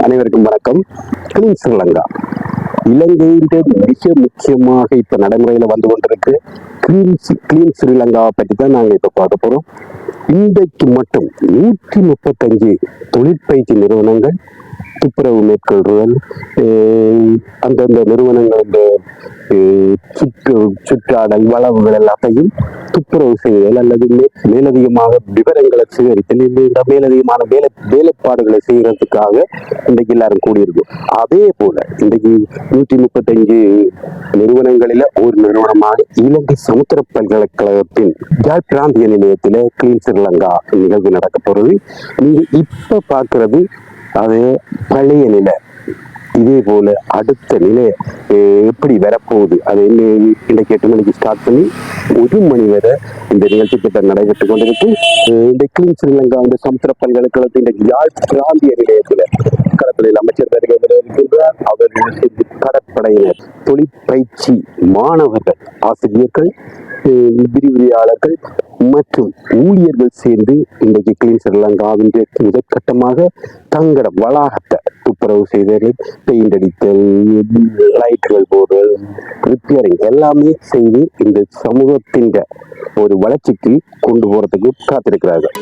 அனைவருக்கும் வணக்கம். கிளீன் ஸ்ரீலங்கா இலங்கையின் மிக முக்கியமாக இப்ப நடைமுறையில வந்து கொண்டிருக்கு. கிளீன் ஸ்ரீலங்காவை பற்றி தான் நாங்க இப்ப பார்க்க போறோம். இன்றைக்கு மட்டும் 135 தொழிற்பயிற்சி நிறுவனங்கள் துப்புரவு மேற்கொள்ளுதல், அந்தந்த நிறுவனங்களின் சுற்றாடல் வளவுகள் எல்லாத்தையும் துப்புரவு செய்தல் அல்லது மேலதிகமாக விவரங்களை சேகரித்தல், மேலதிகமான வேலைப்பாடுகளை செய்யறதுக்காக இன்றைக்கு எல்லாரும் கூடியிருக்கும். அதே போல இன்றைக்கு 135 நிறுவனங்களில ஒரு நிறுவனமாக இலங்கை சமுத்திர பல்கலைக்கழகத்தின் யாழ் பிராந்திய நிலையத்தில கிளீன் ஸ்ரீலங்கா நிகழ்வு நடக்க போறது. நீங்க இப்ப பாக்குறது அது பழைய நிலை. இதே போல அடுத்த நிலை எப்படி வரப்போகுது, அது இன்றைக்கு 8 மணிக்கு ஸ்டார்ட் பண்ணி 1 மணி வரை இந்த நிகழ்ச்சி திட்டம் நடைபெற்றுக் கொண்டிருக்கு. இந்த கிளீன் ஸ்ரீலங்கா இந்த சமுத்திர பல்கலைக்கழகத்தின் இன்றைக்கு யாழ் பிராந்திய நிலையத்தில் கடற்படையில் அமைச்சர் இருக்கின்றார். அவர்கள் கடற்படையினர், தொழிற்பயிற்சி மாணவர்கள், ஆசிரியர்கள், விரிவுரையாளர்கள் மற்றும் ஊழியர்கள் சேர்ந்து இன்றைக்கு கிளீன் ஸ்ரீலங்காவின் முதற்கட்டமாக தங்கட வளாகத்தை துப்புரவு செய்தல், பெயிண்ட் அடித்தல், லைட்டுகள் போடுதல், ரிப்பேரிங் எல்லாமே செய்து இந்த சமூகத்தின் ஒரு வளர்ச்சிக்கு கொண்டு போறதுக்கு காத்திருக்கிறார்கள்.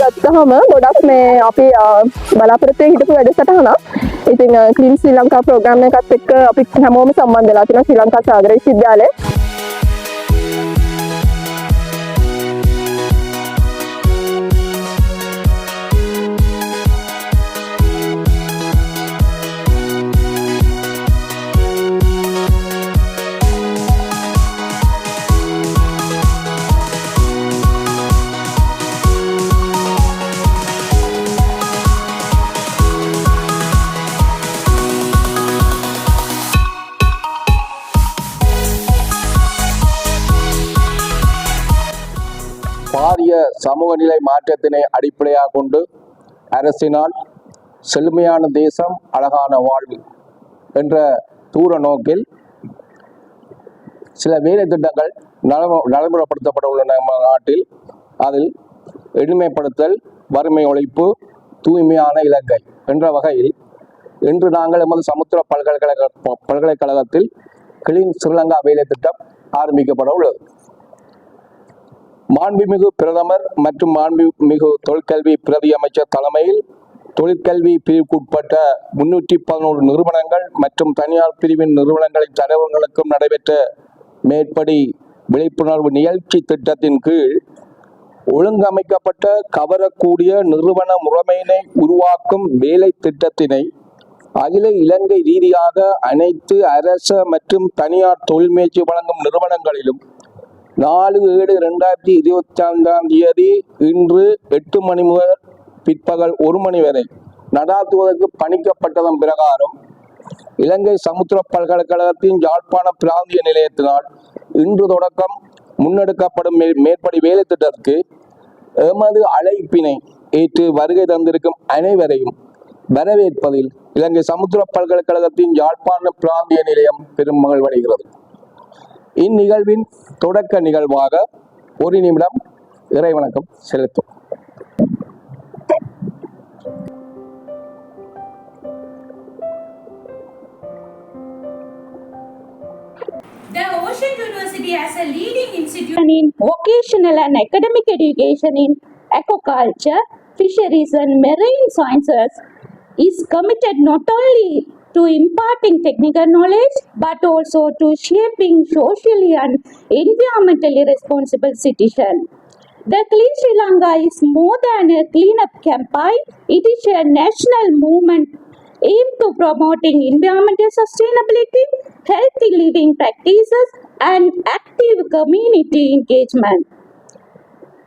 ගත්තහම ගොඩක් මේ අපි බලාපොරොත්තු හිටපු වැඩසටහනක්. ඉතින් ක්ලීන් ශ්‍රී ලංකා ප්‍රෝග්‍රෑම් එකත් එක්ක අපි හැමෝම සම්බන්ධ වෙලා තියෙනවා ශ්‍රී ලංකා සාගර විශ්වවිද්‍යාලය. பாரிய சமூக நிலை மாற்றத்தினை அடிப்படையாக கொண்டு அரசினால் செழுமையான தேசம் அழகான வாழ்வு என்ற தூர நோக்கில் சில வேலை திட்டங்கள் நடைமுறைப்படுத்தப்பட உள்ளன நம்ம நாட்டில். அதில் எளிமைப்படுத்தல், வறுமை ஒழிப்பு, தூய்மையான இலங்கை என்ற வகையில் இன்று நாங்கள் எமது சமுத்திர பல்கலைக்கழகத்தில் கிளீன் ஸ்ரீலங்கா வேலை திட்டம் ஆரம்பிக்கப்பட உள்ளது. மாண்புமிகு பிரதமர் மற்றும் மாண்புமிகு தொழிற்கல்வி பிரதி அமைச்சர் தலைமையில் தொழிற்கல்வி பிரிவுக்குட்பட்ட 311 நிறுவனங்கள் மற்றும் தனியார் பிரிவின் நிறுவனங்களின் தலைவர்களுக்கும் நடைபெற்ற மேற்படி விழிப்புணர்வு நிகழ்ச்சி திட்டத்தின் கீழ் ஒழுங்கமைக்கப்பட்ட கவரக்கூடிய நிறுவன முறைமையினை உருவாக்கும் வேலை திட்டத்தினை அகில இலங்கை ரீதியாக அனைத்து அரச மற்றும் தனியார் தொழில் முயற்சி வழங்கும் நிறுவனங்களிலும் 4/7/2024 இன்று 8 மணி முதல் பிற்பகல் 1 மணி வரை நடாத்துவதற்கு பணிக்கப்பட்டதன் பிரகாரம் இலங்கை சமுத்திர பல்கலைக்கழகத்தின் யாழ்ப்பாண பிராந்திய நிலையத்தினால் இன்று தொடக்கம் முன்னெடுக்கப்படும் மேற்படி வேலை திட்டத்திற்கு எமது அழைப்பினை ஏற்று வருகை தந்திருக்கும் அனைவரையும் வரவேற்பதில் இலங்கை சமுத்திர பல்கலைக்கழகத்தின் யாழ்ப்பாண பிராந்திய நிலையம் பெரும் மகிழ்வடைகிறது. இந்நிகழ்வின் தொடக்க நிகழ்வாக 1 நிமிடம் இறைவணக்கம் செலுத்தும். The Ocean University as a leading institution in vocational and academic education in aquaculture, fisheries and marine sciences is committed not only to imparting technical knowledge but also to shaping socially and environmentally responsible citizen. The Clean Sri Lanka is more than a cleanup campaign. It is a national movement aimed to promoting environmental sustainability, healthy living practices and active community engagement.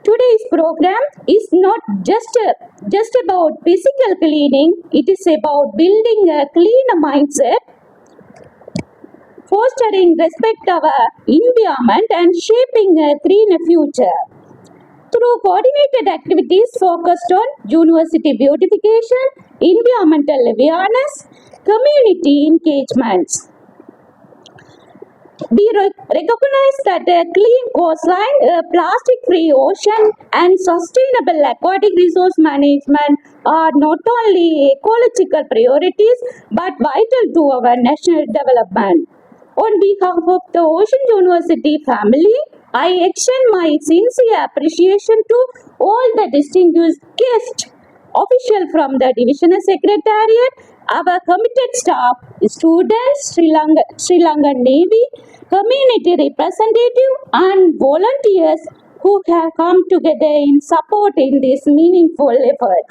Today's program is not just about physical cleaning, it is about building a cleaner mindset, fostering respect for our environment and shaping a greener future. Through coordinated activities focused on university beautification, environmental awareness, community engagements. We recognize that a clean coastline, a plastic-free ocean, and sustainable aquatic resource management are not only ecological priorities but vital to our national development. On behalf of the Ocean University family, I extend my sincere appreciation to all the distinguished guests, officials from the Divisional Secretariat, our committed staff, students, Sri Lankan Navy, community representative and volunteers who have come together in supporting this meaningful effort.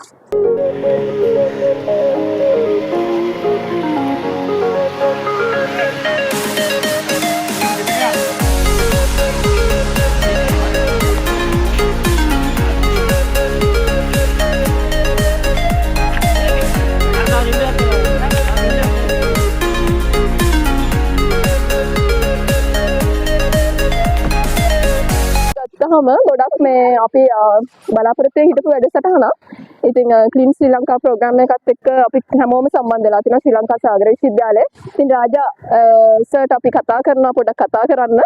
ගත්තහම ගොඩක් මේ අපි බලාපොරොත්තු හිටපු වැඩසටහනක්. ඉතින් clean ශ්‍රී Lanka programme එකත් එක්ක අපි හැමෝම සම්බන්ධ වෙලා තිනවා ශ්‍රී ලංකා සාගර විශ්වවිද්‍යාලයේ. ඉතින් රාජා සර්ට අපි කතා කරනවා පොඩ්ඩක් කතා කරන්න.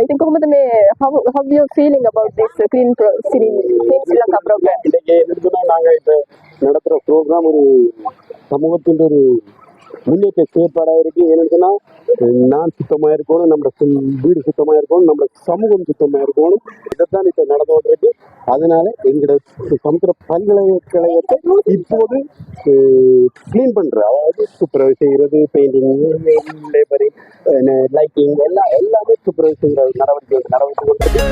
ඉතින් කොහොමද මේ how you feeling about this clean Sri Lanka program? இன்னைக்கு என்னன்னா நாங்க இப்ப நடத்துற ப்ரோக்ராம் ஒரு சமூகத்தின் ஒரு முன்னேற்ற செயற்பாடாக இருக்கு. ஏன்னா நான் சுத்தமா இருக்கணும், நம்ம வீடு சுத்தமா இருக்கணும், நம்ம சமூகம் சுத்தமா இருக்கணும். இதைத்தான் இப்ப நடந்து வந்திருக்கு. அதனால எங்களோட சமுத்திர பல்கலைக்கழகத்தை இப்போது கிளீன் பண்ற, அதாவது சூப்பர்வைஸ் செய்யறது, பெயிண்டிங், லேபரிங், லைட்டிங் எல்லாமே சூப்பர்வைஸ் செய்யற நடவடிக்கை கொண்டிருக்கு.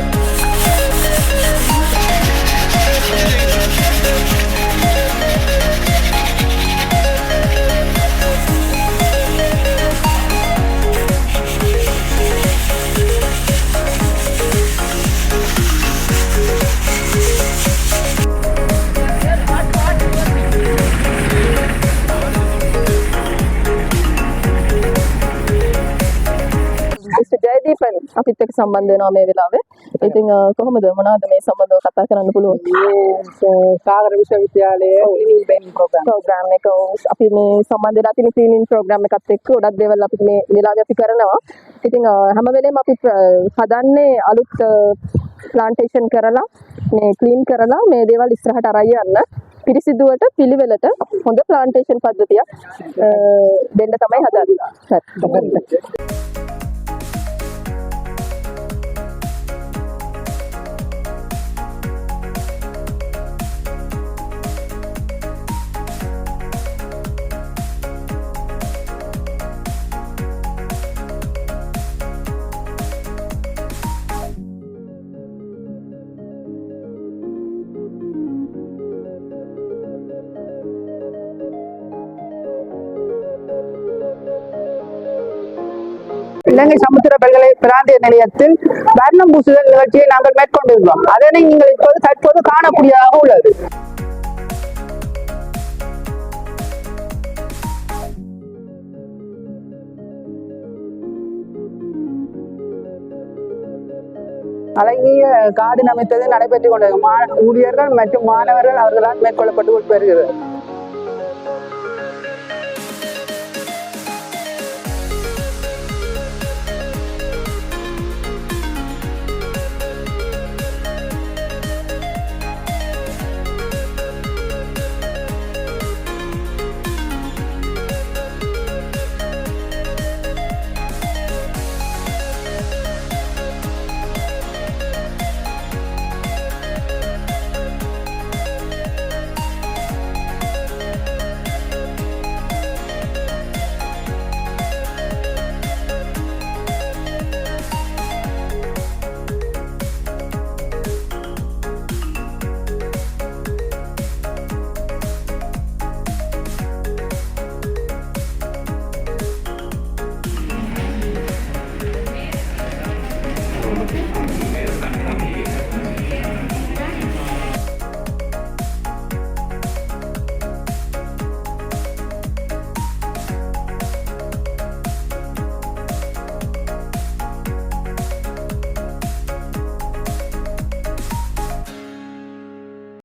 Mr. Jaydeepan අපිත් එක්ක සම්බන්ධ වෙනවා මේ වෙලාවේ. ඉතින් කොහොමද මොනවද මේ සම්බන්ධව කතා කරන්න පුළුවන්? සාගර විශ්වවිද්‍යාලයේ ක්ලීනින් ප්‍රෝග්‍රෑම් එක අපි මේ සම්බන්ධ වෙලා තියෙන ක්ලීනින් ප්‍රෝග්‍රෑම් එකත් එක්ක ගොඩක් දේවල් අපි මේ වෙලාවේ අපි කරනවා. ඉතින් හැම වෙලේම අපි හදන්නේ අලුත් ප්ලාන්ටේෂන් කරලා මේ ක්ලීන් කරලා මේ දේවල් ඉස්සරහට අරයි යන්න. පිරිසිදුවට පිළිවෙලට හොඳ ප්ලාන්ටේෂන් පද්ධතියක් දෙන්න තමයි හදන්නේ. හරි. இலங்கை சமுத்திர பல்கலை பிராந்திய நிலையத்தில் வர்ணம் பூசுதல் நிகழ்ச்சியை நாங்கள் மேற்கொண்டிருக்கிறோம். அதனை நீங்கள் இப்போது தற்போது காணக்கூடியதாக உள்ளது. அழகிய காடு அமைத்தது நடைபெற்றுக் கொண்டிருக்கும் ஊழியர்கள் மற்றும் மாணவர்கள் அவர்களால் மேற்கொள்ளப்பட்டு வருகிறது.